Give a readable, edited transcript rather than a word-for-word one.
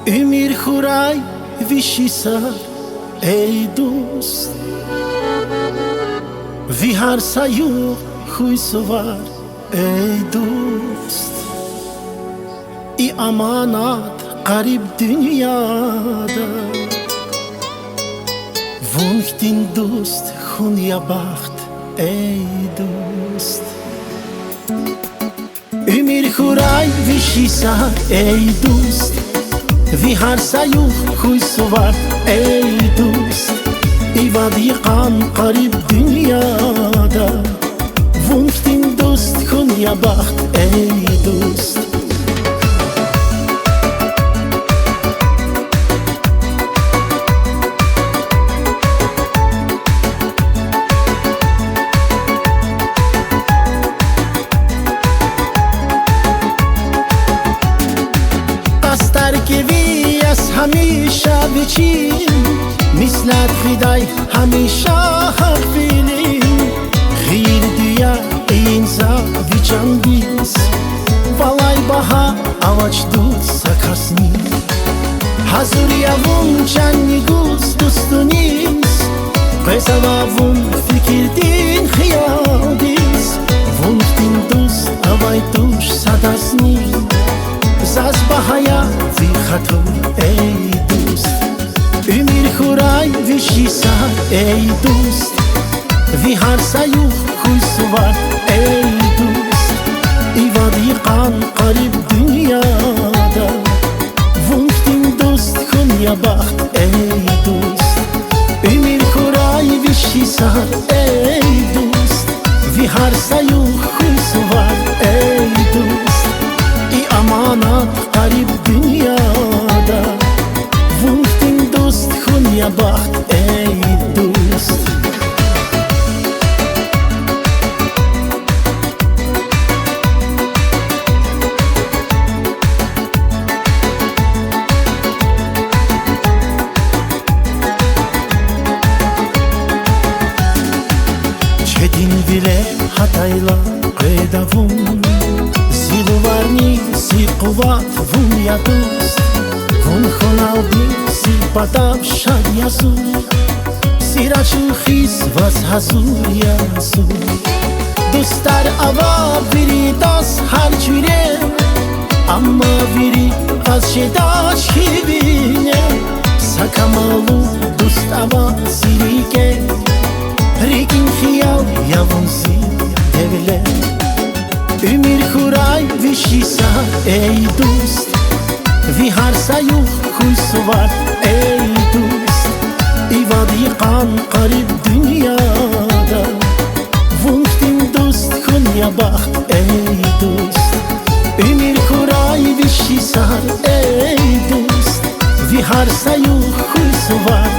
Ümir Huray vişisar ey dost, Vihar sayur huysuvar ey dost. İ amanat garip dünyada, Vunhtin dost hunya baht ey dost. Ümir Huray vişisar ey dost, Vihar sayur huysuvar ey dost. İvadikan garip dünyada, Vunhtin dost hunya baht ey dost. همیشه بچین مثلت خدای همیشه حق بیلین خیر دیا اینزا ویچان بیز والای baha avaç dut sakasni hazır yavun çanni guz dostuniz Qesavavun fikirdin xiyadiz Vunhtin dost avay tuş sadasni Zaz bahaya vixatu ey dost. Ümir Huray vişisar ey dost, Vihar sayur huysuvar ey dost. İvadikan garip dünyada, Vunhtin dost hunya baht ey dost. Ümir Huray vişisar ey dost, Vihar sayur huysuvar ey dost. İ amanat garip dünyada, Vunhtin dost hunya baht ey dost. Çetin bile hatayla qedavun Ziluvarni si quvat vun ya dost. Vun khonaldi si patav shad yasur, Sirachu khis vas hazur yasur. Dostar ava viri das har jure, Amma viri az shedash khibine. Sakamalu dost ava sirike, Rikin khiyal yavun si devle. Ümir Huray vişisar ey dost, Vihar sayur huysuvar ey dost. İvadikan garip dünyada, Vunhtin dost hunya baht ey dost. Ümir Huray vişisar ey dost, Vihar sayur huysuvar